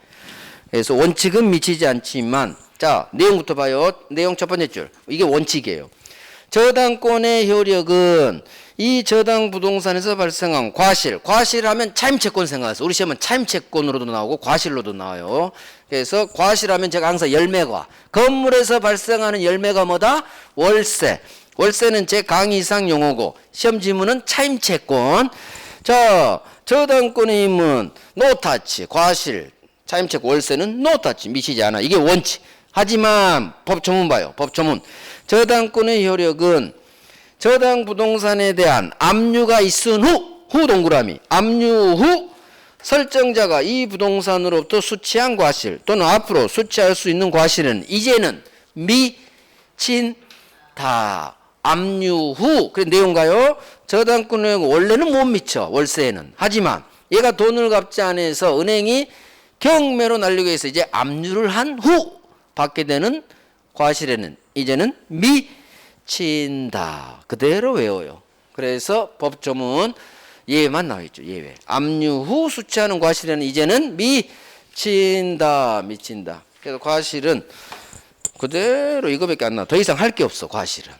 그래서 원칙은 미치지 않지만 자, 내용부터 봐요. 내용 첫 번째 줄. 이게 원칙이에요. 저당권의 효력은 이 저당 부동산에서 발생한 과실. 과실하면 차임채권 생각해서 우리 시험은 차임채권으로도 나오고 과실로도 나와요. 그래서 과실하면 제가 항상 열매과 건물에서 발생하는 열매가 뭐다? 월세. 월세는 제 강의상 용어고 시험 지문은 차임채권. 자, 저당권의 힘은 노타치, 과실, 차임채권, 월세는 노타치 미치지 않아. 이게 원칙. 하지만 법조문 봐요. 법조문. 저당권의 효력은 저당 부동산에 대한 압류가 있은 후 동그라미. 압류 후 설정자가 이 부동산으로부터 수취한 과실 또는 앞으로 수취할 수 있는 과실은 이제는 미친다. 압류 후. 그래 내용가요? 저당권의 원래는 못 미쳐. 월세에는. 하지만 얘가 돈을 갚지 않아서 은행이 경매로 날리고 해서 이제 압류를 한 후 받게 되는 과실에는 이제는 미친다. 그대로 외워요. 그래서 법조문 예외만 나와 있죠. 예외. 압류 후 수취하는 과실에는 이제는 미친다. 미친다. 그래서 과실은 그대로 이거밖에 안 나와. 더 이상 할 게 없어. 과실은.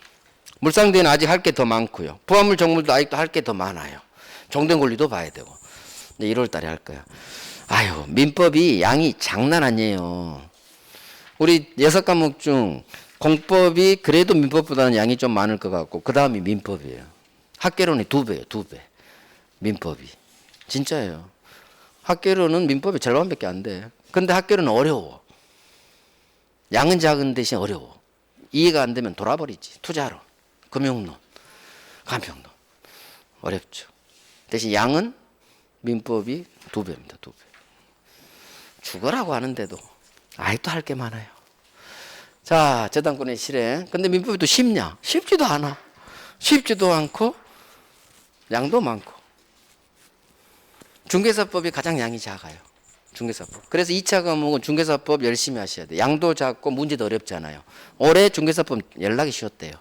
물상대는 아직 할 게 더 많고요. 부합물 정물도 아직도 할 게 더 많아요. 종된 권리도 봐야 되고. 이제 1월 달에 할 거야. 아유, 민법이 양이 장난 아니에요. 우리 6과목 중 공법이 그래도 민법보다는 양이 좀 많을 것 같고 그 다음이 민법이에요. 학개론이 2배예요. 2배. 민법이. 진짜예요. 학개론은 민법이 절반밖에 안 돼. 근데 학개론은 어려워. 양은 작은 대신 어려워. 이해가 안 되면 돌아버리지. 투자론, 금융론, 간평론. 어렵죠. 대신 양은 민법이 2배입니다. 2배. 죽어라고 하는데도 아직도 할 게 많아요. 자, 저당권의 실행. 근데 민법이 또 쉽냐? 쉽지도 않아. 쉽지도 않고 양도 많고. 중개사법이 가장 양이 작아요. 중개사법. 그래서 2차 과목은 중개사법 열심히 하셔야 돼요. 양도 작고 문제도 어렵잖아요. 올해 중개사법 연락이 쉬웠대요.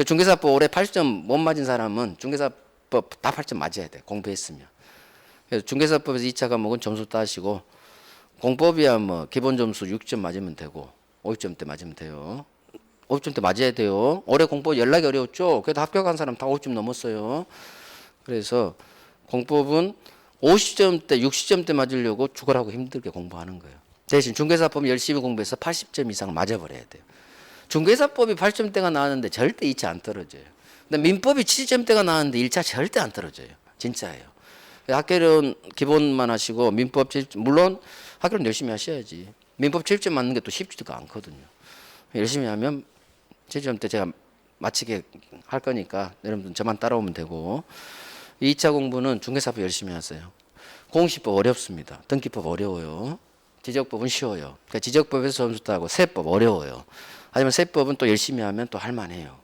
중개사법 올해 80점 못 맞은 사람은 중개사법 다 8점 맞아야 돼. 공부했으면. 그래서 중개사법에서 2차 과목은 점수 따시고 공법이야 뭐 기본 점수 6점 맞으면 되고 50점대 맞으면 돼요. 50점대 맞아야 돼요. 올해 공법 연락이 어려웠죠. 그래도 합격한 사람 다 50점 넘었어요. 그래서 공법은 50점대, 60점대 맞으려고 죽어라고 힘들게 공부하는 거예요. 대신 중개사법 열심히 공부해서 80점 이상 맞아버려야 돼요. 중개사법이 8점대가 나왔는데 절대 2차 안 떨어져요. 근데 민법이 7점대가 나왔는데 1차 절대 안 떨어져요. 진짜예요. 학개론 기본만 하시고 민법 7점, 물론 학교는 열심히 하셔야지. 민법 7점 맞는 게 또 쉽지가 않거든요. 열심히 하면 7점 때 제가 마치게 할 거니까 여러분들 저만 따라오면 되고 2차 공부는 중개사법 열심히 하세요. 공시법 어렵습니다. 등기법 어려워요. 지적법은 쉬워요. 그러니까 지적법에서 점수 따고 세법 어려워요. 하지만 세법은 또 열심히 하면 또 할만해요.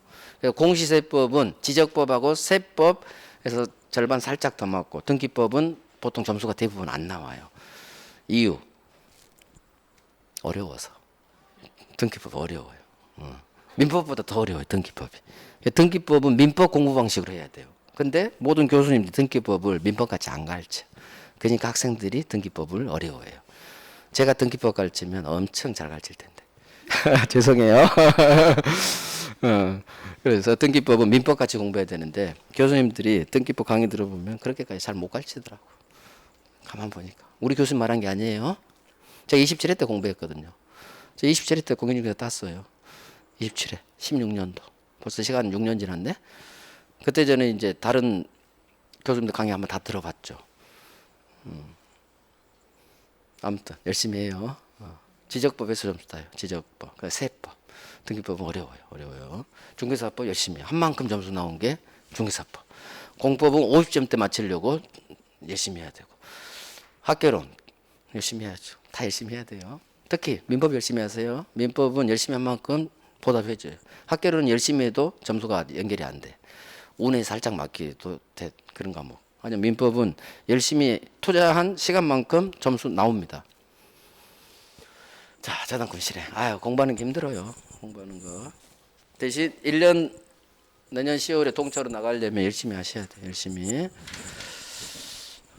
공시세법은 지적법하고 세법에서 절반 살짝 더 맞고 등기법은 보통 점수가 대부분 안 나와요. 이유 어려워서. 등기법 어려워요. 민법보다 더 어려워요. 등기법이. 등기법은 민법 공부 방식으로 해야 돼요. 근데 모든 교수님들이 등기법을 민법같이 안 가르쳐. 그러니까 학생들이 등기법을 어려워해요. 제가 등기법 가르치면 엄청 잘 가르칠 텐데. 죄송해요. 그래서 등기법은 민법같이 공부해야 되는데 교수님들이 등기법 강의 들어보면 그렇게까지 잘 못 가르치더라고. 가만 보니까. 우리 교수님 말한 게 아니에요. 제가 27회 때 공부했거든요. 제가 27회 때 공인중개사 땄어요. 27회, 16년도. 벌써 시간 6년 지났네. 그때 전에 이제 다른 교수님들 강의 한번 다 들어봤죠. 아무튼 열심히 해요. 지적법에서 점수 따요. 지적법, 세법, 등기법은 어려워요. 중개사법 열심히 해요. 한 만큼 점수 나온 게 중개사법. 공법은 50점대 맞추려고 열심히 해야 되고, 학개론 열심히 해야죠. 다 열심히 해야 돼요. 특히 민법 열심히 하세요. 민법은 열심히 한 만큼 보답해줘요. 학개론은 열심히 해도 점수가 연결이 안 돼. 운에 살짝 맡기도 돼. 그런 과목. 아니 민법은 열심히 투자한 시간만큼 점수 나옵니다. 자, 자산권 실행. 공부하는 게 힘들어요. 공부하는 거. 대신 1년 내년 10월에 동차로 나가려면 열심히 하셔야 돼요. 열심히.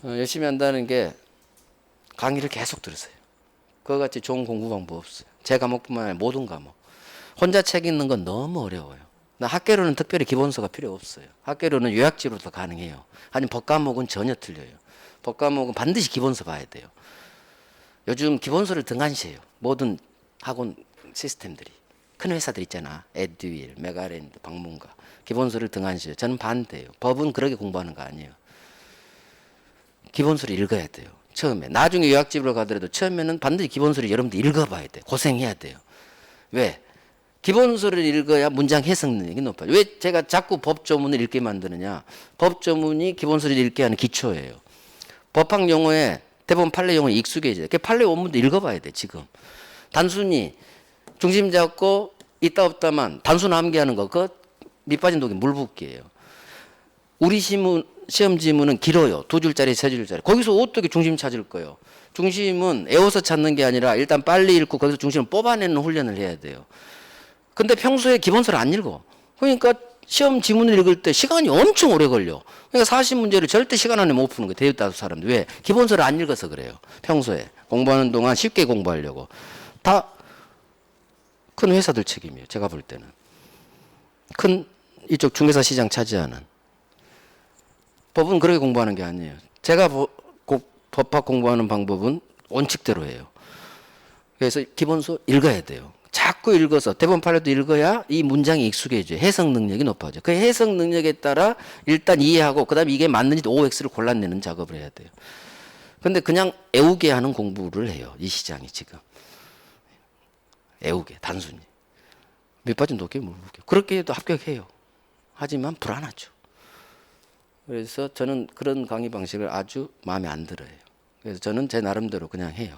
열심히 한다는 게 강의를 계속 들으세요. 그거 같이 좋은 공부 방법 없어요. 제 과목뿐만 아니라 모든 과목. 혼자 책 읽는 건 너무 어려워요. 학개론은 특별히 기본서가 필요 없어요. 학개론은 요약지로도 가능해요. 아니면 법과목은 전혀 틀려요. 법과목은 반드시 기본서 봐야 돼요. 요즘 기본서를 등한시해요. 모든 학원 시스템들이. 큰 회사들 있잖아. 에듀윌, 메가랜드, 박문가. 기본서를 등한시해요. 저는 반대예요. 법은 그렇게 공부하는 거 아니에요. 기본서를 읽어야 돼요. 처음에. 나중에 요약집으로 가더라도 처음에는 반드시 기본서를 여러분들 읽어봐야 돼요. 고생해야 돼요. 왜? 기본서를 읽어야 문장 해석 능력이 높아요. 왜 제가 자꾸 법조문을 읽게 만드느냐? 법조문이 기본서를 읽게 하는 기초예요. 법학 용어에 대법원 판례 용어에 익숙해져요. 그 판례 원문도 읽어봐야 돼. 지금 단순히 중심 잡고 있다 없다만 단순 암기하는 거 그거 밑빠진 독이 물붓기예요. 우리 시험 지문은 길어요. 2줄짜리, 3줄짜리. 거기서 어떻게 중심 찾을 거예요? 중심은 애워서 찾는 게 아니라 일단 빨리 읽고 거기서 중심을 뽑아내는 훈련을 해야 돼요. 근데 평소에 기본서를 안 읽어. 그러니까 시험 지문을 읽을 때 시간이 엄청 오래 걸려. 그러니까 40문제를 절대 시간 안에 못 푸는 거예요. 대다수 사람들. 왜? 기본서를 안 읽어서 그래요. 평소에. 공부하는 동안 쉽게 공부하려고. 다 큰 회사들 책임이에요. 제가 볼 때는. 큰 이쪽 중개사 시장 차지하는. 법은 그렇게 공부하는 게 아니에요. 제가 법학 공부하는 방법은 원칙대로 해요. 그래서 기본서 읽어야 돼요. 자꾸 읽어서 대법원 판례도 읽어야 이 문장이 익숙해져요. 해석 능력이 높아져요. 그 해석 능력에 따라 일단 이해하고 그다음에 이게 맞는지 OX를 골라내는 작업을 해야 돼요. 근데 그냥 애우게 하는 공부를 해요. 이 시장이 지금. 애우게 단순히. 밑빠진 독해 물붓기. 그렇게 해도 합격해요. 하지만 불안하죠. 그래서 저는 그런 강의 방식을 아주 마음에 안 들어요. 그래서 저는 제 나름대로 그냥 해요.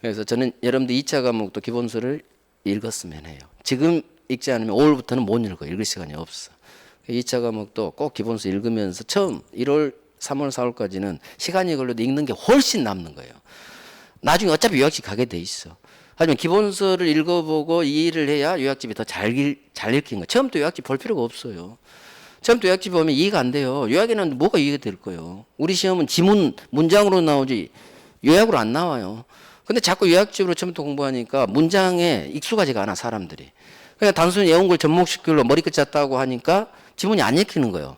그래서 저는 여러분들 2차 과목도 기본서를 읽었으면 해요. 지금 읽지 않으면 5월부터는 못 읽어. 읽을 시간이 없어. 2차 과목도 꼭 기본서 읽으면서 처음 1월, 3월, 4월까지는 시간이 걸려도 읽는 게 훨씬 남는 거예요. 나중에 어차피 요약집 가게 돼 있어. 하지만 기본서를 읽어보고 이해를 해야 요약집이 더 잘 읽힌 거예요. 처음부터 요약집 볼 필요가 없어요. 처음부터 요약집 보면 이해가 안 돼요. 요약에는 뭐가 이해가 될 거예요. 우리 시험은 지문, 문장으로 나오지 요약으로 안 나와요. 근데 자꾸 요약집으로 처음부터 공부하니까 문장에 익숙하지가 않아, 사람들이. 그냥 단순히 외운 걸 접목시키려고 머리끝 짰다고 하니까 지문이 안 읽히는 거예요.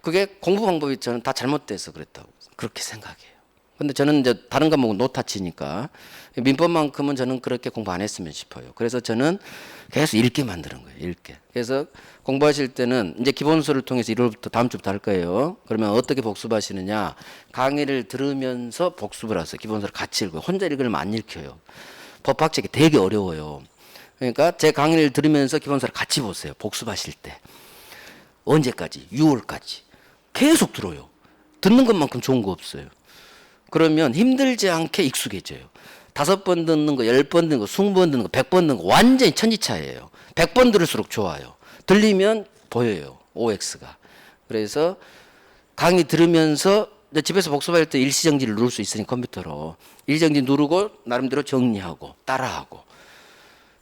그게 공부 방법이 저는 다 잘못돼서 그랬다고 그렇게 생각해요. 근데 저는 이제 다른 과목은 노타치니까 민법만큼은 저는 그렇게 공부 안 했으면 싶어요. 그래서 저는 계속 읽게 만드는 거예요. 읽게. 그래서 공부하실 때는 이제 기본서를 통해서 1월부터 다음 주부터 할 거예요. 그러면 어떻게 복습하시느냐? 강의를 들으면서 복습을 하세요. 기본서를 같이 읽어요. 혼자 읽으면 안 읽혀요. 법학책이 되게 어려워요. 그러니까 제 강의를 들으면서 기본서를 같이 보세요. 복습하실 때. 언제까지? 6월까지. 계속 들어요. 듣는 것만큼 좋은 거 없어요. 그러면 힘들지 않게 익숙해져요. 5번 듣는 거, 10번 듣는 거, 20번 듣는 거, 100번 듣는 거 완전히 천지차이예요. 100번 들을수록 좋아요. 들리면 보여요. OX가. 그래서 강의 들으면서 집에서 복습할 때 일시정지를 누를 수 있으니 컴퓨터로. 일시정지 누르고 나름대로 정리하고 따라하고.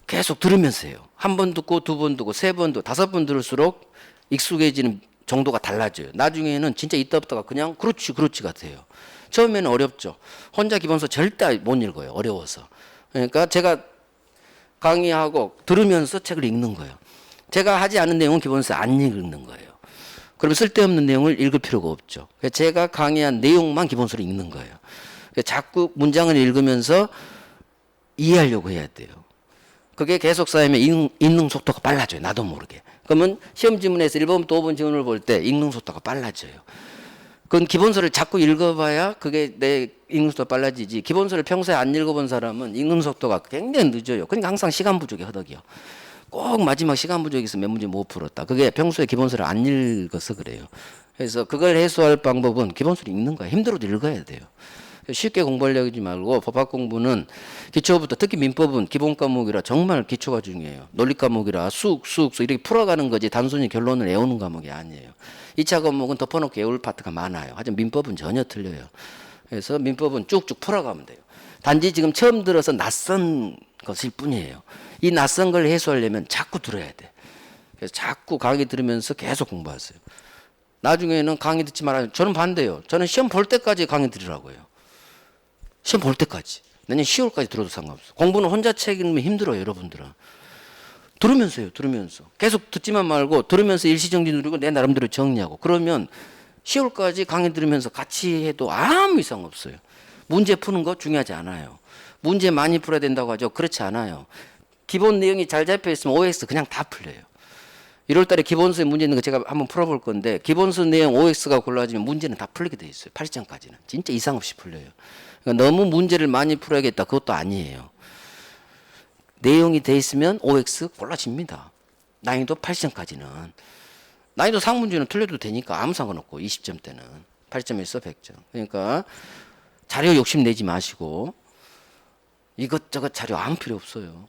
계속 들으면서 해요. 1번 듣고 2번 듣고 3번 듣고 5번 들을수록 익숙해지는 정도가 달라져요. 나중에는 진짜 있다 없다가 그냥 그렇지 같아요. 처음에는 어렵죠. 혼자 기본서 절대 못 읽어요. 어려워서. 그러니까 제가 강의하고 들으면서 책을 읽는 거예요. 제가 하지 않은 내용은 기본서 안 읽는 거예요. 그럼 쓸데없는 내용을 읽을 필요가 없죠. 제가 강의한 내용만 기본서로 읽는 거예요. 자꾸 문장을 읽으면서 이해하려고 해야 돼요. 그게 계속 쌓이면 읽는 속도가 빨라져요. 나도 모르게. 그러면 시험 지문에서 1번부터 5번 지문을 볼 때 읽는 속도가 빨라져요. 그건 기본서를 자꾸 읽어봐야 그게 내 읽는 속도가 빨라지지. 기본서를 평소에 안 읽어본 사람은 읽는 속도가 굉장히 늦어요. 그러니까 항상 시간 부족이 허덕이요. 꼭 마지막 시간 부족이 있으면 몇 문제 못 풀었다. 그게 평소에 기본서를 안 읽어서 그래요. 그래서 그걸 해소할 방법은 기본서를 읽는 거야. 힘들어도 읽어야 돼요. 쉽게 공부하려고 하지 말고 법학 공부는 기초부터 특히 민법은 기본 과목이라 정말 기초가 중요해요. 논리 과목이라 쑥 이렇게 풀어가는 거지 단순히 결론을 외우는 과목이 아니에요. 2차 과목은 덮어놓고 외울 파트가 많아요. 하지만 민법은 전혀 틀려요. 그래서 민법은 쭉쭉 풀어가면 돼요. 단지 지금 처음 들어서 낯선 것일 뿐이에요. 이 낯선 걸 해소하려면 자꾸 들어야 돼. 그래서 자꾸 강의 들으면서 계속 공부하세요. 나중에는 강의 듣지 말아요. 저는 반대요. 저는 시험 볼 때까지 강의 들으라고요. 시험 볼 때까지. 내년 10월까지 들어도 상관없어. 공부는 혼자 책임이면 힘들어요, 여러분들은. 들으면서요, 들으면서. 계속 듣지만 말고 들으면서 일시정지 누리고 내 나름대로 정리하고. 그러면 10월까지 강의 들으면서 같이 해도 아무 이상 없어요. 문제 푸는 거 중요하지 않아요. 문제 많이 풀어야 된다고 하죠. 그렇지 않아요. 기본 내용이 잘 잡혀 있으면 OX 그냥 다 풀려요. 1월 달에 기본서에 문제 있는 거 제가 한번 풀어볼 건데 기본서 내용 OX가 골라지면 문제는 다 풀리게 돼 있어요. 80점까지는. 진짜 이상 없이 풀려요. 그러니까 너무 문제를 많이 풀어야겠다. 그것도 아니에요. 내용이 돼 있으면 OX 골라집니다. 난이도 80점까지는. 난이도 상문제는 틀려도 되니까 아무 상관없고 20점 때는. 8점에서 100점. 그러니까 자료 욕심내지 마시고 이것저것 자료 아무 필요 없어요.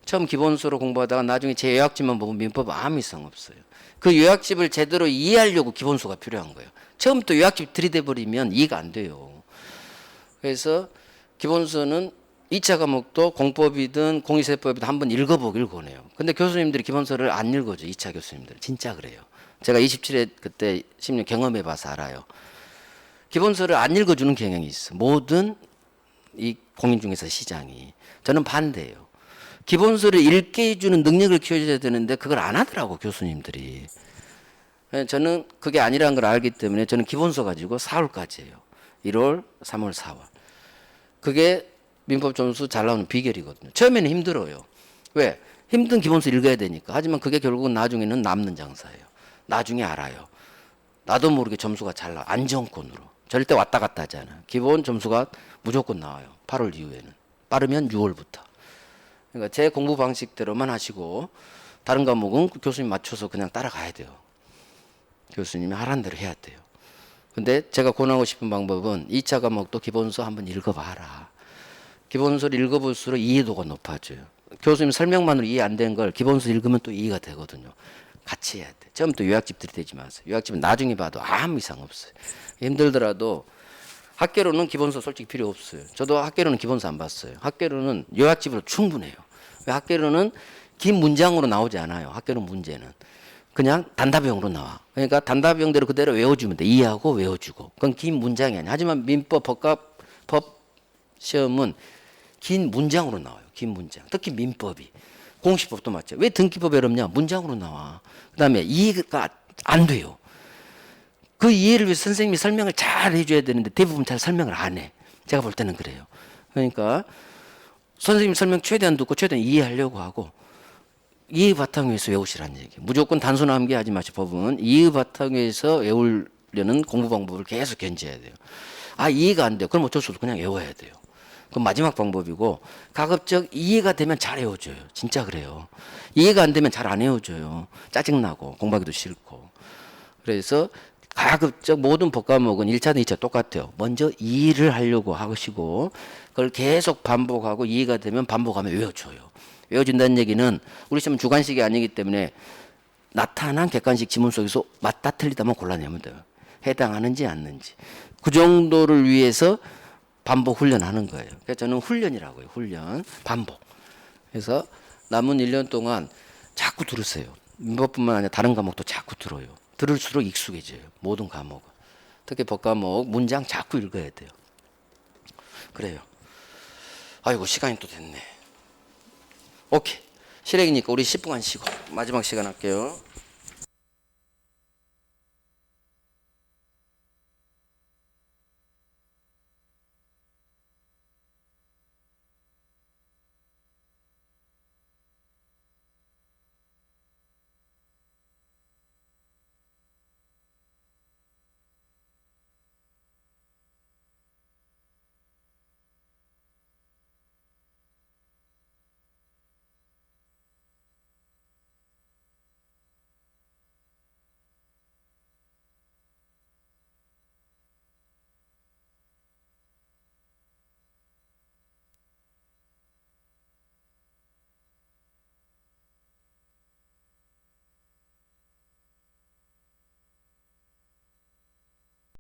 처음 기본서로 공부하다가 나중에 제 요약집만 보면 민법 아무 이상 없어요. 그 요약집을 제대로 이해하려고 기본서가 필요한 거예요. 처음부터 요약집 들이대버리면 이해가 안 돼요. 그래서 기본서는 2차 과목도 공법이든 공익세법이든 한번 읽어보길 권해요. 근데 교수님들이 기본서를 안 읽어줘. 2차 교수님들. 진짜 그래요. 제가 27회 그때 10년 경험해봐서 알아요. 기본서를 안 읽어주는 경향이 있어. 모든 이 공인중개사 시장이. 저는 반대예요. 기본서를 읽게 해주는 능력을 키워줘야 되는데 그걸 안 하더라고 교수님들이. 저는 그게 아니라는 걸 알기 때문에 저는 기본서 가지고 4월까지예요. 1월, 3월, 4월. 그게 민법 점수 잘 나오는 비결이거든요. 처음에는 힘들어요. 왜? 힘든 기본서 읽어야 되니까. 하지만 그게 결국은 나중에는 남는 장사예요. 나중에 알아요. 나도 모르게 점수가 잘 나와. 안정권으로. 절대 왔다 갔다 하지 않아요. 기본 점수가 무조건 나와요. 8월 이후에는. 빠르면 6월부터. 그러니까 제 공부 방식대로만 하시고 다른 과목은 교수님 맞춰서 그냥 따라가야 돼요. 교수님이 하라는 대로 해야 돼요. 근데 제가 권하고 싶은 방법은 2차 과목도 기본서 한번 읽어봐라. 기본서를 읽어볼수록 이해도가 높아져요. 교수님 설명만으로 이해 안 되는 걸 기본서 읽으면 또 이해가 되거든요. 같이 해야 돼. 처음부터 요약집 들이대지 마세요. 요약집은 나중에 봐도 아무 이상 없어요. 힘들더라도 학계로는 기본서 솔직히 필요 없어요. 저도 학계로는 기본서 안 봤어요. 학계로는 요약집으로 충분해요. 왜 학계로는 긴 문장으로 나오지 않아요. 학계로 문제는. 그냥 단답형으로 나와. 그러니까 단답형대로 그대로 외워주면 돼. 이해하고 외워주고. 그건 긴 문장이 아니야. 하지만 민법, 법 시험은 긴 문장으로 나와요. 긴 문장. 특히 민법이. 공시법도 맞죠. 왜 등기법 어렵냐? 문장으로 나와. 그 다음에 이해가 안 돼요. 그 이해를 위해서 선생님이 설명을 잘 해줘야 되는데 대부분 잘 설명을 안 해. 제가 볼 때는 그래요. 그러니까 선생님 설명 최대한 듣고 최대한 이해하려고 하고 이해 바탕에서 외우시라는 얘기. 무조건 단순 암기하지 마시고 법은 이해 바탕에서 외우려는 공부 방법을 계속 견지해야 돼요. 아 이해가 안 돼요. 그럼 어쩔 수 없어 그냥 외워야 돼요. 그건 마지막 방법이고 가급적 이해가 되면 잘 외워줘요. 진짜 그래요. 이해가 안 되면 잘 안 외워줘요. 짜증나고 공부하기도 싫고. 그래서 가급적 모든 법과목은 1차든 2차 똑같아요. 먼저 이해를 하려고 하시고 그걸 계속 반복하고 이해가 되면 반복하면 외워줘요. 외워준다는 얘기는 우리 시험은 주관식이 아니기 때문에 나타난 객관식 지문 속에서 맞다 틀리다만 골라내면 돼요. 해당하는지 않는지. 그 정도를 위해서 반복 훈련하는 거예요. 그래서 저는 훈련이라고 해요. 훈련. 반복. 그래서 남은 1년 동안 자꾸 들으세요. 민법뿐만 아니라 다른 과목도 자꾸 들어요. 들을수록 익숙해져요. 모든 과목은. 특히 법과목 문장 자꾸 읽어야 돼요. 그래요. 아이고 시간이 또 됐네. 오케이. 실행이니까 우리 10분간 쉬고 마지막 시간 할게요.